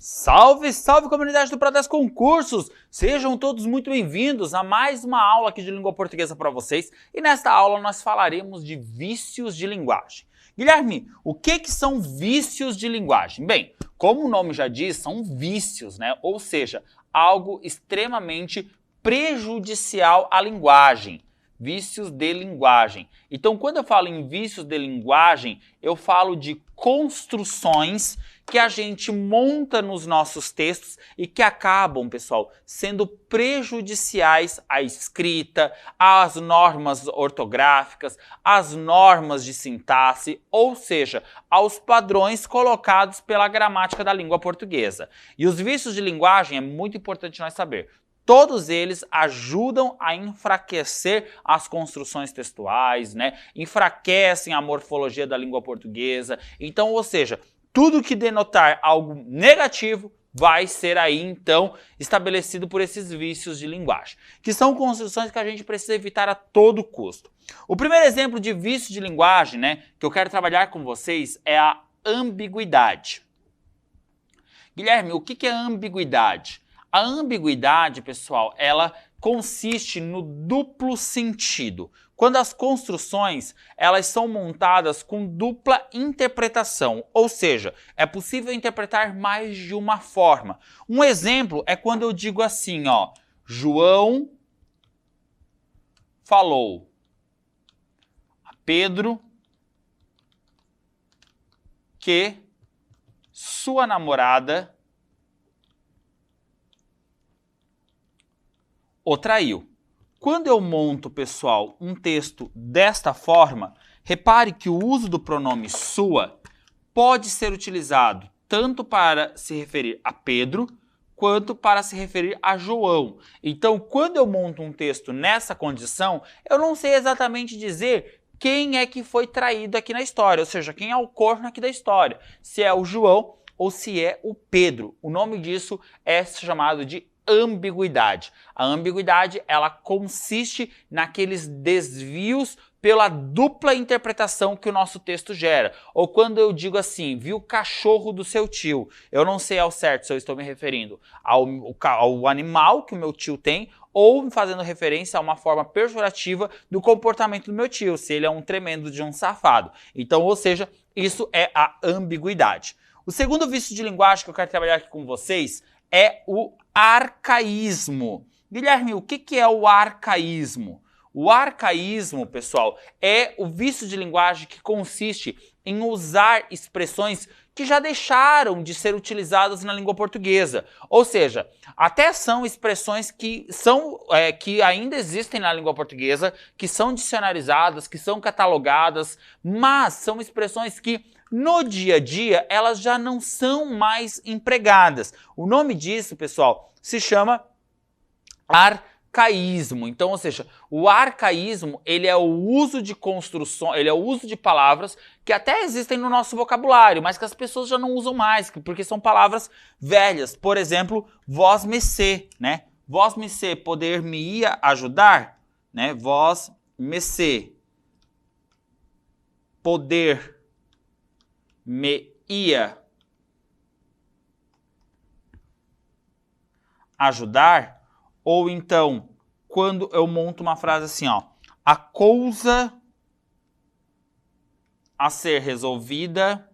Salve, salve comunidade do Pro10 Concursos! Sejam todos muito bem-vindos a mais uma aula aqui de língua portuguesa para vocês. E nesta aula nós falaremos de vícios de linguagem. Guilherme, o que são vícios de linguagem? Bem, como o nome já diz, são vícios, né? Ou seja, algo extremamente prejudicial à linguagem. Vícios de linguagem. Então, quando eu falo em vícios de linguagem, eu falo de construções que a gente monta nos nossos textos e que acabam, pessoal, sendo prejudiciais à escrita, às normas ortográficas, às normas de sintaxe, ou seja, aos padrões colocados pela gramática da língua portuguesa. E os vícios de linguagem é muito importante nós saber. Todos eles ajudam a enfraquecer as construções textuais, né? Enfraquecem a morfologia da língua portuguesa. Então, ou seja, tudo que denotar algo negativo vai ser aí, então, estabelecido por esses vícios de linguagem, que são construções que a gente precisa evitar a todo custo. O primeiro exemplo de vício de linguagem, né, que eu quero trabalhar com vocês é a ambiguidade. Guilherme, o que é ambiguidade? A ambiguidade, pessoal, ela consiste no duplo sentido. Quando as construções elas são montadas com dupla interpretação, ou seja, é possível interpretar mais de uma forma. Um exemplo é quando eu digo assim, ó, João falou a Pedro que sua namorada o traiu. Quando eu monto, pessoal, um texto desta forma, repare que o uso do pronome sua pode ser utilizado tanto para se referir a Pedro, quanto para se referir a João. Então, quando eu monto um texto nessa condição, eu não sei exatamente dizer quem é que foi traído aqui na história, ou seja, quem é o corno aqui da história, se é o João ou se é o Pedro. O nome disso é chamado de ambiguidade. A ambiguidade, ela consiste naqueles desvios pela dupla interpretação que o nosso texto gera. Ou quando eu digo assim, viu o cachorro do seu tio, eu não sei ao certo se eu estou me referindo ao animal que o meu tio tem, ou fazendo referência a uma forma pejorativa do comportamento do meu tio, se ele é um tremendo de um safado. Então, ou seja, isso é a ambiguidade. O segundo vício de linguagem que eu quero trabalhar aqui com vocês é o arcaísmo. Guilherme, o que é o arcaísmo? O arcaísmo, pessoal, é o vício de linguagem que consiste em usar expressões que já deixaram de ser utilizadas na língua portuguesa. Ou seja, até são expressões que ainda existem na língua portuguesa, que são dicionarizadas, que são catalogadas, mas são expressões que no dia a dia, elas já não são mais empregadas. O nome disso, pessoal, se chama arcaísmo. Então, ou seja, o arcaísmo, ele é o uso de construção, ele é o uso de palavras que até existem no nosso vocabulário, mas que as pessoas já não usam mais, porque são palavras velhas. Por exemplo, vós me se, né? Vós me se, poder me ia ajudar, né? Vós me se, poder me ia ajudar, ou então, quando eu monto uma frase assim, ó, a coisa a ser resolvida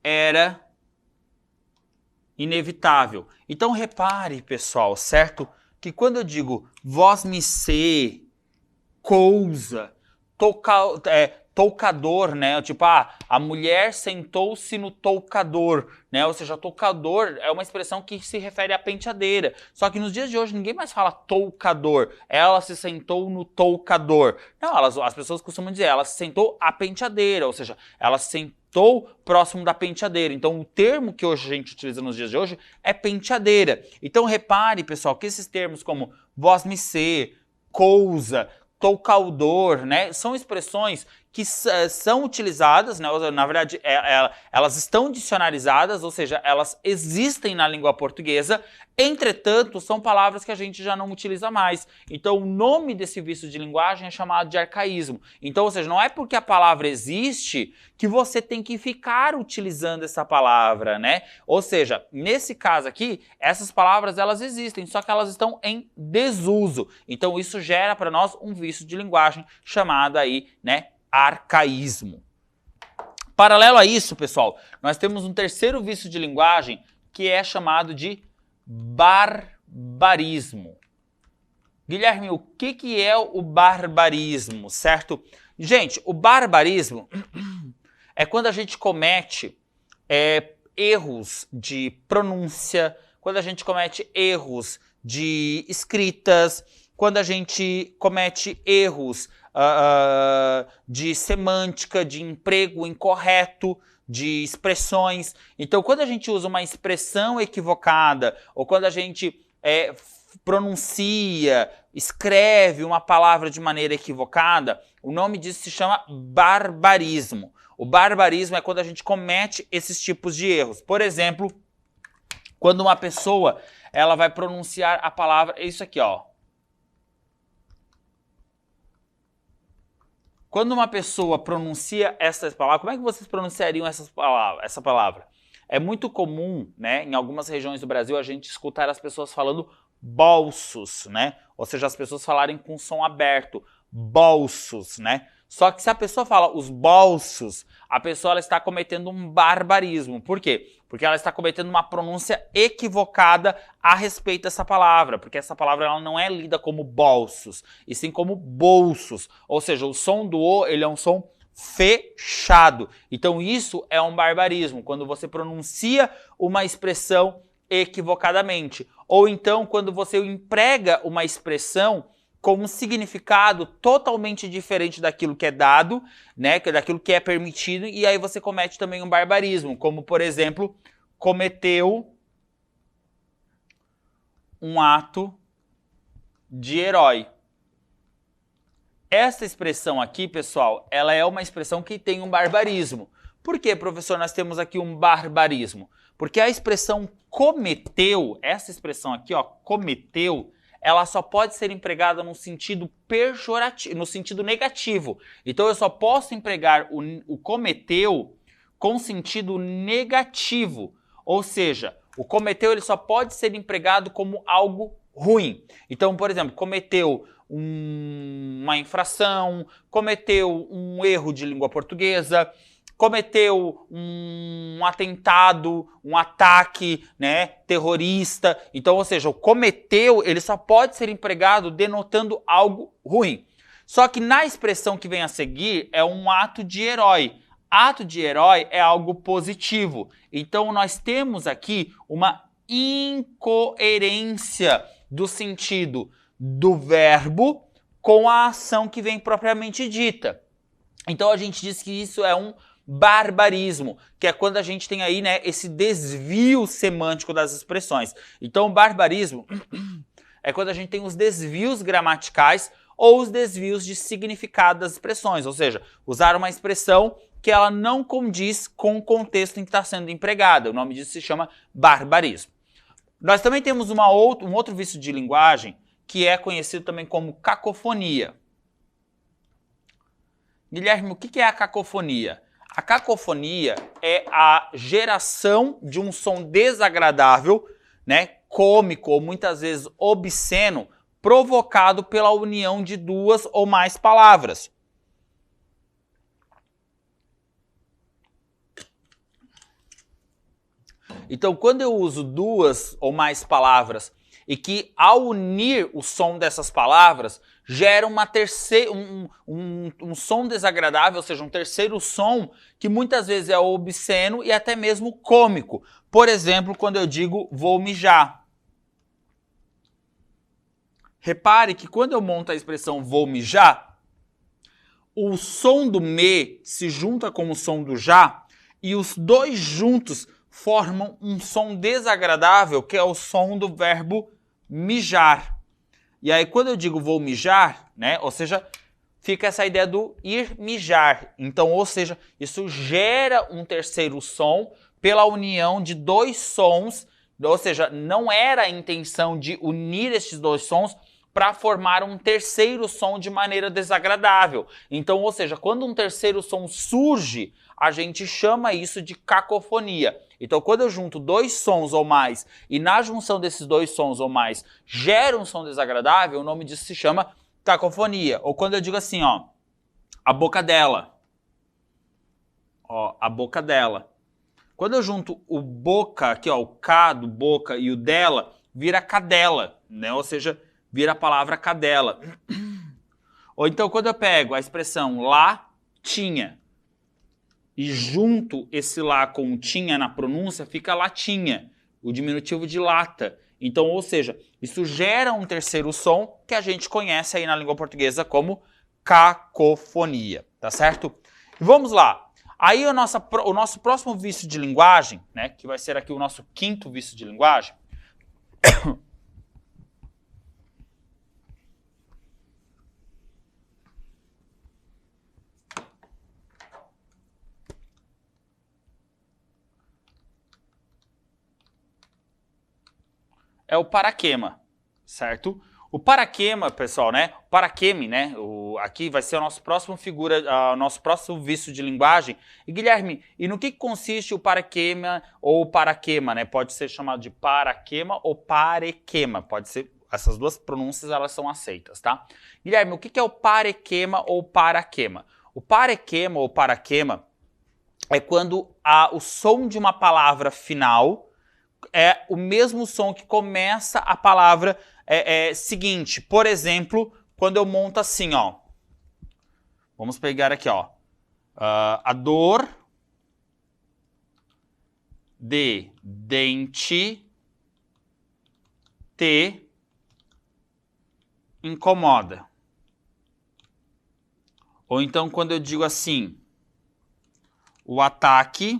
era inevitável. Então, repare, pessoal, certo? Que quando eu digo vós me se, coisa, toucador, né? Tipo, a mulher sentou-se no toucador, né? Ou seja, toucador é uma expressão que se refere à penteadeira. Só que nos dias de hoje ninguém mais fala toucador. Ela se sentou no toucador. Não, as pessoas costumam dizer, ela se sentou à penteadeira, ou seja, ela se sentou próximo da penteadeira. Então, o termo que hoje a gente utiliza nos dias de hoje é penteadeira. Então, repare, pessoal, que esses termos como vós me se, coisa, toucador, né? São expressões que são utilizadas, né? Na verdade, elas estão dicionarizadas, ou seja, elas existem na língua portuguesa, entretanto, são palavras que a gente já não utiliza mais. Então, o nome desse vício de linguagem é chamado de arcaísmo. Então, ou seja, não é porque a palavra existe que você tem que ficar utilizando essa palavra, né? Ou seja, nesse caso aqui, essas palavras elas existem, só que elas estão em desuso. Então, isso gera para nós um vício de linguagem chamado aí, né, arcaísmo. Paralelo a isso, pessoal, nós temos um terceiro vício de linguagem que é chamado de barbarismo. Guilherme, o que é o barbarismo, certo? Gente, o barbarismo é quando a gente comete erros de pronúncia, quando a gente comete erros de escritas, quando a gente comete erros de semântica, de emprego incorreto, de expressões. Então, quando a gente usa uma expressão equivocada, ou quando a gente pronuncia, escreve uma palavra de maneira equivocada, o nome disso se chama barbarismo. O barbarismo é quando a gente comete esses tipos de erros. Por exemplo, quando uma pessoa ela vai pronunciar a palavra, é isso aqui, ó. Quando uma pessoa pronuncia essas palavras, como é que vocês pronunciariam essa palavra? É muito comum, né, em algumas regiões do Brasil, a gente escutar as pessoas falando bolsos, né? Ou seja, as pessoas falarem com som aberto, bolsos, né? Só que se a pessoa fala os bolsos, a pessoa ela está cometendo um barbarismo. Por quê? Porque ela está cometendo uma pronúncia equivocada a respeito dessa palavra, porque essa palavra ela não é lida como bolsos, e sim como bolsos. Ou seja, o som do O ele é um som fechado. Então isso é um barbarismo, quando você pronuncia uma expressão equivocadamente. Ou então quando você emprega uma expressão com um significado totalmente diferente daquilo que é dado, né, daquilo que é permitido, e aí você comete também um barbarismo, como, por exemplo, cometeu um ato de herói. Essa expressão aqui, pessoal, ela é uma expressão que tem um barbarismo. Por que, professor, nós temos aqui um barbarismo? Porque a expressão cometeu, essa expressão aqui, ó, cometeu, ela só pode ser empregada no sentido pejorativo, no sentido negativo. Então eu só posso empregar o cometeu com sentido negativo. Ou seja, o cometeu ele só pode ser empregado como algo ruim. Então, por exemplo, cometeu uma infração, cometeu um erro de língua portuguesa, cometeu um atentado, um ataque, né, terrorista. Então, ou seja, o cometeu, ele só pode ser empregado denotando algo ruim. Só que na expressão que vem a seguir é um ato de herói. Ato de herói é algo positivo. Então, nós temos aqui uma incoerência do sentido do verbo com a ação que vem propriamente dita. Então, a gente diz que isso é um barbarismo, que é quando a gente tem aí, né, esse desvio semântico das expressões. Então, o barbarismo é quando a gente tem os desvios gramaticais ou os desvios de significado das expressões, ou seja, usar uma expressão que ela não condiz com o contexto em que está sendo empregada. O nome disso se chama barbarismo. Nós também temos um outro vício de linguagem que é conhecido também como cacofonia. Guilherme, o que é a cacofonia? A cacofonia é a geração de um som desagradável, né, cômico ou muitas vezes obsceno, provocado pela união de duas ou mais palavras. Então, quando eu uso duas ou mais palavras e que ao unir o som dessas palavras gera um som desagradável, ou seja, um terceiro som que muitas vezes é obsceno e até mesmo cômico. Por exemplo, quando eu digo vou mijar. Repare que quando eu monto a expressão vou mijar, o som do me se junta com o som do já e os dois juntos formam um som desagradável, que é o som do verbo mijar. E aí, quando eu digo vou mijar, né, ou seja, fica essa ideia do ir mijar. Então, ou seja, isso gera um terceiro som pela união de dois sons, ou seja, não era a intenção de unir esses dois sons para formar um terceiro som de maneira desagradável. Então, ou seja, quando um terceiro som surge, a gente chama isso de cacofonia. Então, quando eu junto dois sons ou mais e na junção desses dois sons ou mais gera um som desagradável, o nome disso se chama cacofonia. Ou quando eu digo assim, ó, a boca dela. Ó, a boca dela. Quando eu junto o boca, aqui ó, o K do boca e o dela, vira cadela, né? Ou seja, vira a palavra cadela. Ou então quando eu pego a expressão lá, tinha, e junto esse lá com o tinha na pronúncia, fica latinha, o diminutivo de lata. Então, ou seja, isso gera um terceiro som que a gente conhece aí na língua portuguesa como cacofonia, tá certo? Vamos lá. Aí o nosso próximo vício de linguagem, né, que vai ser aqui o nosso quinto vício de linguagem, é o paraquema, certo? O paraquema, pessoal, né? O paraqueme, né? Aqui vai ser a nossa próxima figura, nosso próximo vício de linguagem. E Guilherme, e no que consiste o paraquema ou o paraquema, né? Pode ser chamado de paraquema ou parequema. Pode ser, essas duas pronúncias elas são aceitas, tá? Guilherme, o que é o parequema ou paraquema? O parequema ou paraquema é quando o som de uma palavra final é o mesmo som que começa a palavra seguinte. Por exemplo, quando eu monto assim, ó. Vamos pegar aqui, ó. A dor de dente te incomoda. Ou então quando eu digo assim, o ataque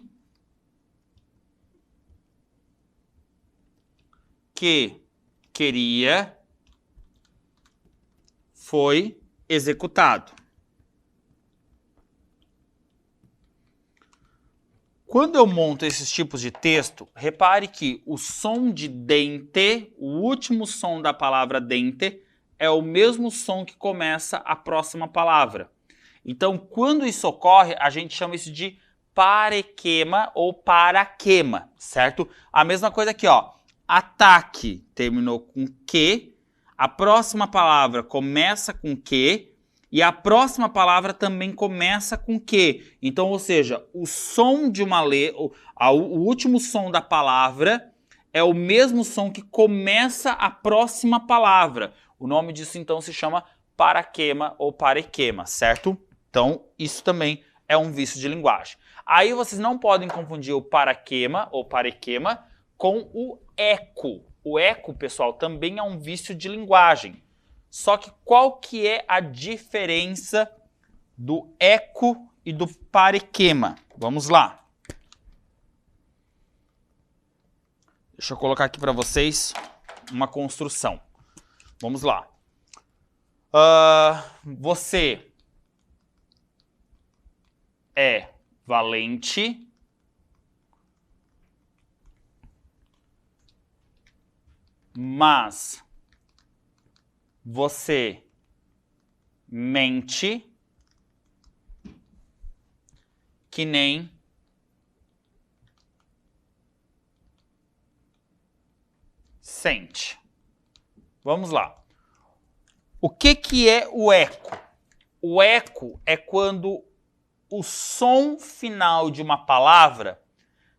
que queria foi executado. Quando eu monto esses tipos de texto, repare que o som de dente, o último som da palavra dente, é o mesmo som que começa a próxima palavra. Então, quando isso ocorre, a gente chama isso de parequema ou paraquema, certo? A mesma coisa aqui, ó. Ataque terminou com que, a próxima palavra começa com que e a próxima palavra também começa com que. Então, ou seja, o som de uma letra, o último som da palavra é o mesmo som que começa a próxima palavra. O nome disso então se chama paraquema ou parequema, certo? Então, isso também é um vício de linguagem. Aí vocês não podem confundir o paraquema ou parequema com o eco. O eco, pessoal, também é um vício de linguagem. Só que qual que é a diferença do eco e do parequema? Vamos lá. Deixa eu colocar aqui para vocês uma construção. Vamos lá. Você é valente, mas você mente que nem sente. Vamos lá. O que é o eco? O eco é quando o som final de uma palavra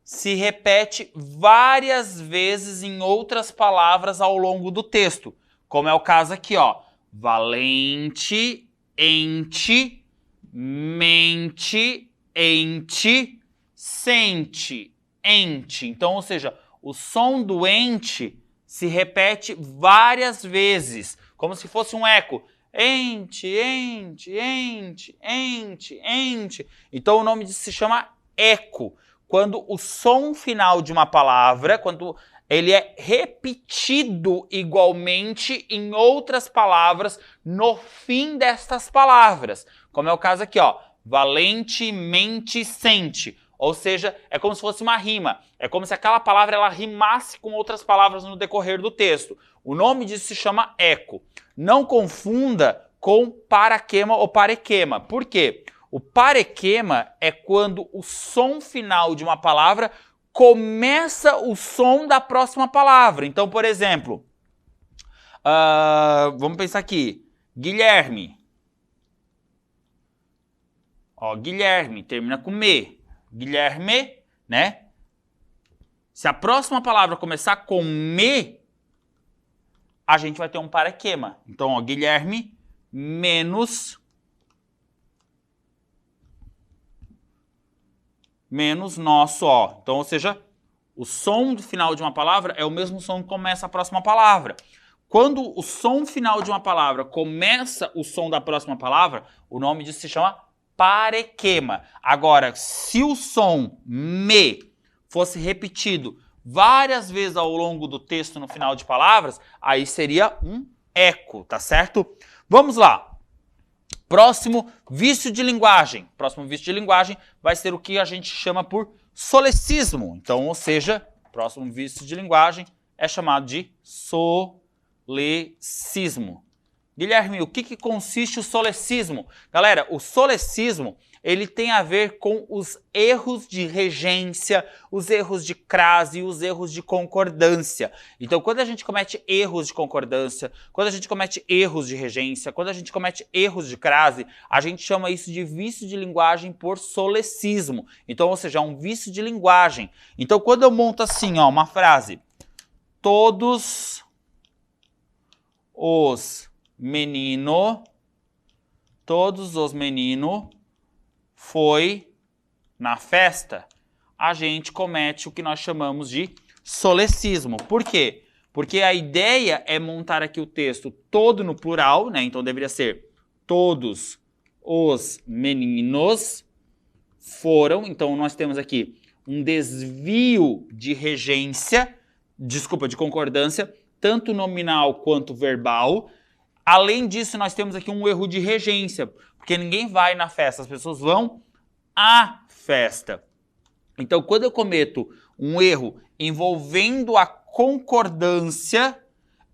se repete várias vezes em outras palavras ao longo do texto. Como é o caso aqui, ó. Valente, ente, mente, ente, sente, ente. Então, ou seja, o som do ente se repete várias vezes, como se fosse um eco. Ente, ente, ente, ente, ente. Então, o nome disso se chama eco. Quando o som final de uma palavra, quando ele é repetido igualmente em outras palavras no fim destas palavras. Como é o caso aqui, ó. Valentemente sente. Ou seja, é como se fosse uma rima. É como se aquela palavra ela rimasse com outras palavras no decorrer do texto. O nome disso se chama eco. Não confunda com paraquema ou parequema. Por quê? O parequema é quando o som final de uma palavra começa o som da próxima palavra. Então, por exemplo, vamos pensar aqui. Guilherme. Ó, Guilherme, termina com me. Guilherme, né? Se a próxima palavra começar com me, a gente vai ter um parequema. Então, ó, Guilherme menos nosso, ó. Então, ou seja, o som do final de uma palavra é o mesmo som que começa a próxima palavra. Quando o som final de uma palavra começa o som da próxima palavra, o nome disso se chama parequema. Agora, se o som me fosse repetido várias vezes ao longo do texto no final de palavras, aí seria um eco, tá certo? Vamos lá. Próximo vício de linguagem. Próximo vício de linguagem vai ser o que a gente chama por solecismo. Então, ou seja, próximo vício de linguagem é chamado de solecismo. Guilherme, o que consiste o solecismo? Galera, o solecismo, ele tem a ver com os erros de regência, os erros de crase e os erros de concordância. Então, quando a gente comete erros de concordância, quando a gente comete erros de regência, quando a gente comete erros de crase, a gente chama isso de vício de linguagem por solecismo. Então, ou seja, é um vício de linguagem. Então, quando eu monto assim, ó, uma frase, todos os meninos foi na festa, a gente comete o que nós chamamos de solecismo. Por quê? Porque a ideia é montar aqui o texto todo no plural, né? Então deveria ser todos os meninos foram. Então nós temos aqui um desvio de regência, de concordância, tanto nominal quanto verbal. Além disso, nós temos aqui um erro de regência, porque ninguém vai na festa, as pessoas vão à festa. Então, quando eu cometo um erro envolvendo a concordância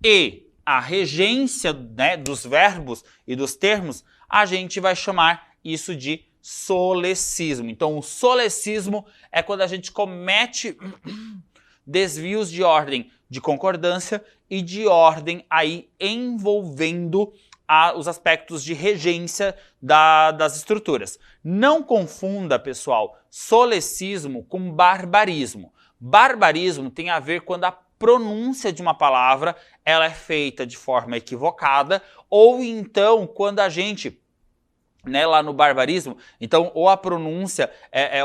e a regência, né, dos verbos e dos termos, a gente vai chamar isso de solecismo. Então, o solecismo é quando a gente comete desvios de ordem de concordância e de ordem aí envolvendo os aspectos de regência das estruturas. Não confunda, pessoal, solecismo com barbarismo. Barbarismo tem a ver quando a pronúncia de uma palavra ela é feita de forma equivocada, ou então quando a gente, né, lá no barbarismo, então ou a pronúncia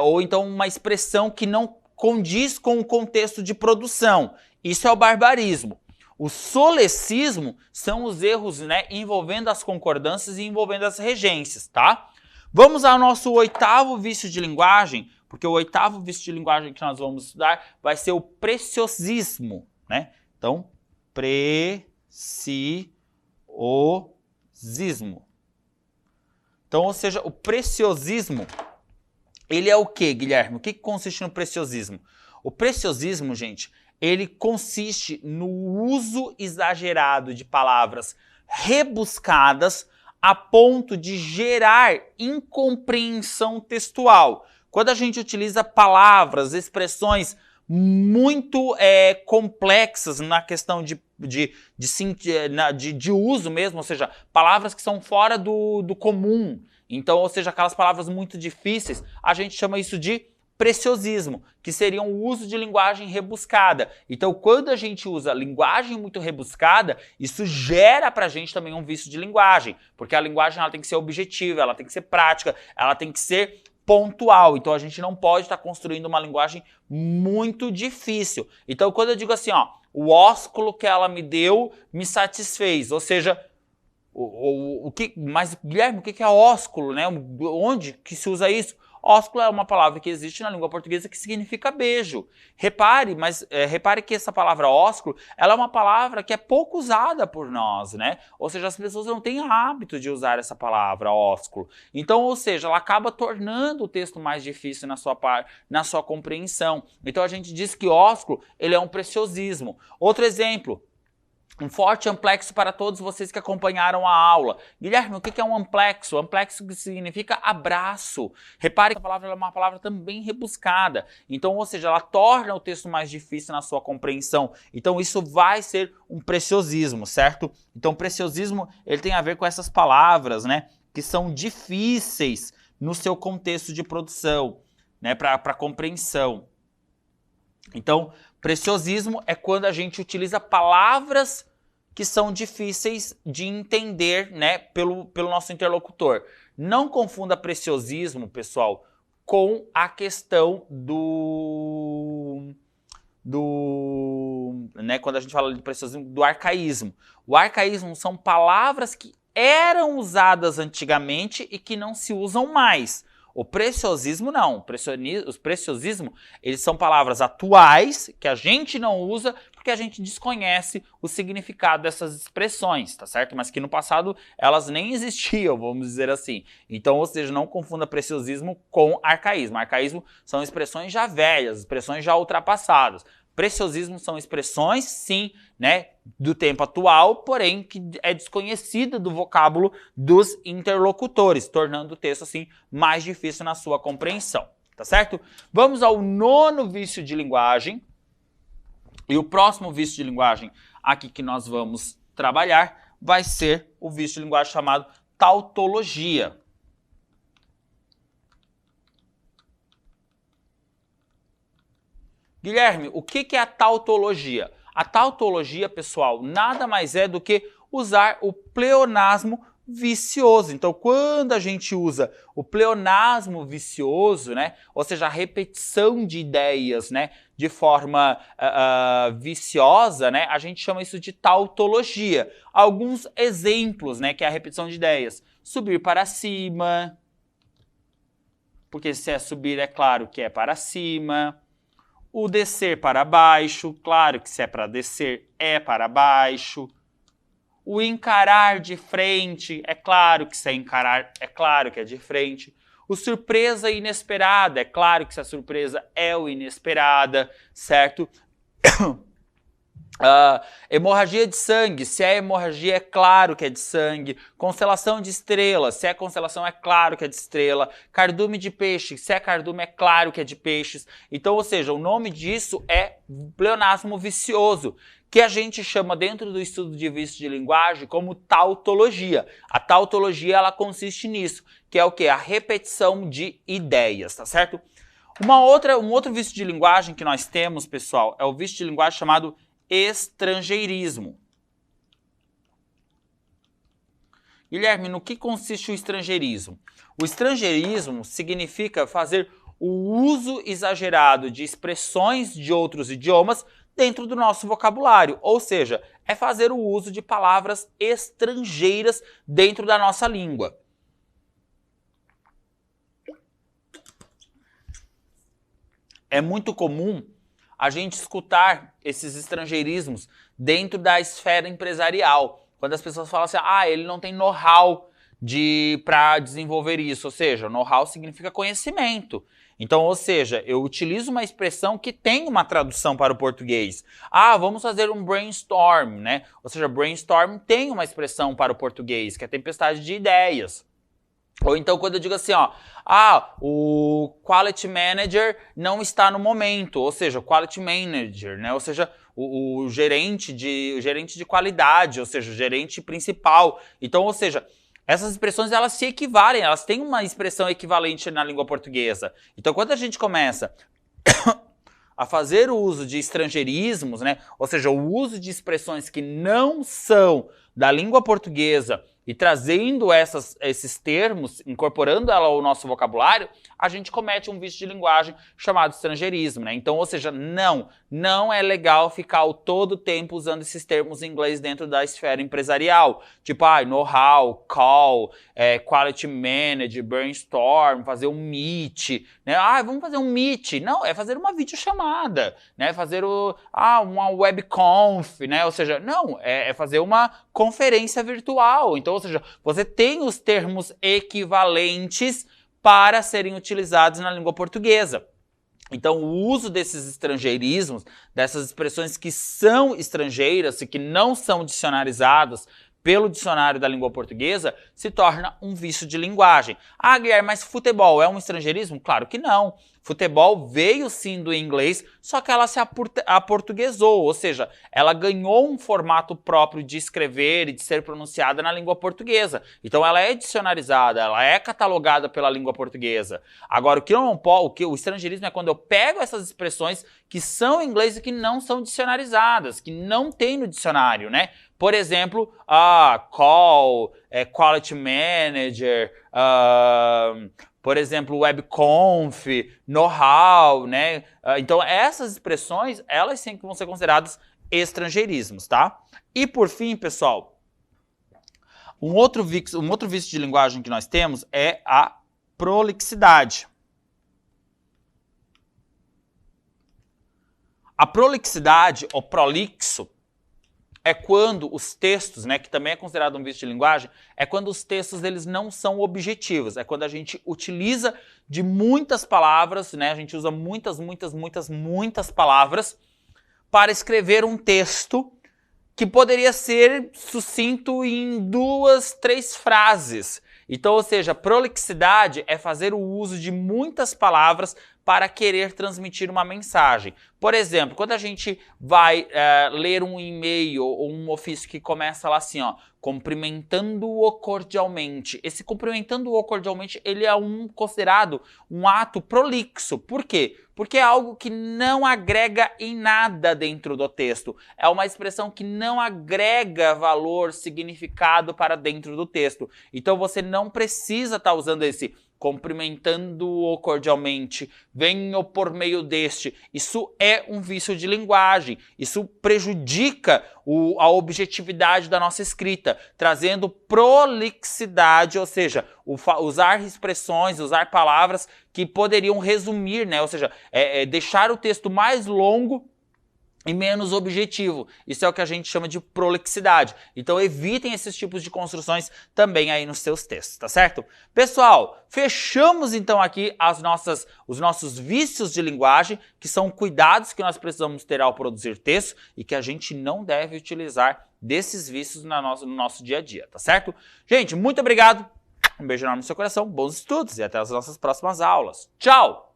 ou então uma expressão que não condiz com o contexto de produção. Isso é o barbarismo. O solecismo são os erros, né, envolvendo as concordâncias e envolvendo as regências, tá? Vamos ao nosso oitavo vício de linguagem, porque o oitavo vício de linguagem que nós vamos estudar vai ser o preciosismo, né? Então, preciosismo. Então, ou seja, o preciosismo, ele é o quê, Guilherme? O que consiste no preciosismo? O preciosismo, gente, ele consiste no uso exagerado de palavras rebuscadas a ponto de gerar incompreensão textual. Quando a gente utiliza palavras, expressões muito complexas na questão de uso mesmo, ou seja, palavras que são fora do comum, então, ou seja, aquelas palavras muito difíceis, a gente chama isso de preciosismo, que seria um uso de linguagem rebuscada. Então, quando a gente usa linguagem muito rebuscada, isso gera pra gente também um vício de linguagem, porque a linguagem ela tem que ser objetiva, ela tem que ser prática, ela tem que ser pontual. Então, a gente não pode estar construindo uma linguagem muito difícil. Então, quando eu digo assim, ó, o ósculo que ela me deu me satisfez, ou seja, mas, Guilherme, o que é ósculo, né? Onde que se usa isso? Ósculo é uma palavra que existe na língua portuguesa que significa beijo. Repare, repare que essa palavra ósculo, ela é uma palavra que é pouco usada por nós, né? Ou seja, as pessoas não têm hábito de usar essa palavra ósculo. Então, ou seja, ela acaba tornando o texto mais difícil na sua compreensão. Então a gente diz que ósculo, ele é um preciosismo. Outro exemplo. Um forte amplexo para todos vocês que acompanharam a aula. Guilherme, o que é um amplexo? Amplexo significa abraço. Repare que a palavra é uma palavra também rebuscada. Então, ou seja, ela torna o texto mais difícil na sua compreensão. Então, isso vai ser um preciosismo, certo? Então, preciosismo, ele tem a ver com essas palavras, né? Que são difíceis no seu contexto de produção, né? Para compreensão. Então, preciosismo é quando a gente utiliza palavras que são difíceis de entender, né, pelo nosso interlocutor. Não confunda preciosismo, pessoal, com a questão né, quando a gente fala de preciosismo, do arcaísmo. O arcaísmo são palavras que eram usadas antigamente e que não se usam mais. O preciosismo não. Os preciosismo, eles são palavras atuais que a gente não usa porque a gente desconhece o significado dessas expressões, tá certo? Mas que no passado elas nem existiam, vamos dizer assim. Então, ou seja, não confunda preciosismo com arcaísmo. Arcaísmo são expressões já velhas, expressões já ultrapassadas. Preciosismo são expressões, sim, né, do tempo atual, porém que é desconhecida do vocábulo dos interlocutores, tornando o texto assim mais difícil na sua compreensão, tá certo? Vamos ao 9º vício de linguagem. E o próximo vício de linguagem aqui que nós vamos trabalhar vai ser o vício de linguagem chamado tautologia. Guilherme, o que é a tautologia? A tautologia, pessoal, nada mais é do que usar o pleonasmo vicioso. Então, quando a gente usa o pleonasmo vicioso, né, ou seja, a repetição de ideias, né, de forma viciosa, né, a gente chama isso de tautologia. Alguns exemplos, né, que é a repetição de ideias. Subir para cima, porque se é subir, é claro que é para cima. O descer para baixo, claro que se é para descer, é para baixo. O encarar de frente, é claro que se é encarar, é claro que é de frente. O surpresa inesperada, é claro que se a surpresa é o inesperada, certo? Hemorragia de sangue, se é hemorragia, é claro que é de sangue. Constelação de estrelas, se é constelação, é claro que é de estrela. Cardume de peixe, se é cardume, é claro que é de peixes. Então, ou seja, o nome disso é pleonasmo vicioso, que a gente chama dentro do estudo de vício de linguagem como tautologia. A tautologia, ela consiste nisso, que é o quê? A repetição de ideias, tá certo? Um outro vício de linguagem que nós temos, pessoal, é o vício de linguagem chamado estrangeirismo. Guilherme, no que consiste o estrangeirismo? O estrangeirismo significa fazer o uso exagerado de expressões de outros idiomas dentro do nosso vocabulário, ou seja, é fazer o uso de palavras estrangeiras dentro da nossa língua. É muito comum a gente escutar esses estrangeirismos dentro da esfera empresarial. Quando as pessoas falam assim, ele não tem know-how para desenvolver isso. Ou seja, know-how significa conhecimento. Então, ou seja, eu utilizo uma expressão que tem uma tradução para o português. Vamos fazer um brainstorm, né? Ou seja, brainstorm tem uma expressão para o português, que é tempestade de ideias. Ou então quando eu digo assim, o quality manager não está no momento, ou seja, o quality manager, né? Ou seja, o gerente de qualidade, ou seja, o gerente principal. Então, ou seja, essas expressões elas se equivalem, elas têm uma expressão equivalente na língua portuguesa. Então, quando a gente começa a fazer o uso de estrangeirismos, né? Ou seja, o uso de expressões que não são da língua portuguesa e trazendo esses termos, incorporando ela ao nosso vocabulário, a gente comete um vício de linguagem chamado estrangeirismo, né? Então, ou seja, não é legal ficar todo o tempo usando esses termos em inglês dentro da esfera empresarial. Tipo, know-how, call, quality manager, brainstorm, fazer um meet, né? Vamos fazer um meet. Não, é fazer uma videochamada, né? Fazer uma webconf, né? Ou seja, não, é fazer uma conferência virtual. Então, ou seja, você tem os termos equivalentes para serem utilizados na língua portuguesa. Então, o uso desses estrangeirismos, dessas expressões que são estrangeiras e que não são dicionarizadas pelo dicionário da língua portuguesa, se torna um vício de linguagem. Guilherme, mas futebol é um estrangeirismo? Claro que não. Futebol veio sim do inglês, só que ela se aportuguesou, ou seja, ela ganhou um formato próprio de escrever e de ser pronunciada na língua portuguesa. Então ela é dicionarizada, ela é catalogada pela língua portuguesa. Agora, o estrangeirismo é quando eu pego essas expressões que são em inglês e que não são dicionarizadas, que não tem no dicionário, né? Por exemplo, call, quality manager, por exemplo, webconf, know-how, né? Então, essas expressões, elas sim que vão ser consideradas estrangeirismos, tá? E por fim, pessoal, um outro vício de linguagem que nós temos é a prolixidade. A prolixidade, ou prolixo, é quando os textos, né, que também é considerado um vício de linguagem, é quando os textos eles não são objetivos, é quando a gente utiliza de muitas palavras, né, a gente usa muitas palavras para escrever um texto que poderia ser sucinto em 2, 3 frases. Então, ou seja, prolixidade é fazer o uso de muitas palavras para querer transmitir uma mensagem. Por exemplo, quando a gente vai ler um e-mail ou um ofício que começa lá assim, cumprimentando-o cordialmente. Esse cumprimentando-o cordialmente, ele é considerado um ato prolixo. Por quê? Porque é algo que não agrega em nada dentro do texto. É uma expressão que não agrega valor, significado para dentro do texto. Então você não precisa estar usando esse cumprimentando-o cordialmente, venho por meio deste. Isso é um vício de linguagem. Isso prejudica a objetividade da nossa escrita, trazendo prolixidade, ou seja, usar expressões, usar palavras que poderiam resumir, né? Ou seja, deixar o texto mais longo e menos objetivo. Isso é o que a gente chama de prolixidade. Então evitem esses tipos de construções também aí nos seus textos, tá certo? Pessoal, fechamos então aqui os nossos vícios de linguagem, que são cuidados que nós precisamos ter ao produzir texto e que a gente não deve utilizar desses vícios no nosso dia a dia, tá certo? Gente, muito obrigado, um beijo enorme no seu coração, bons estudos e até as nossas próximas aulas. Tchau!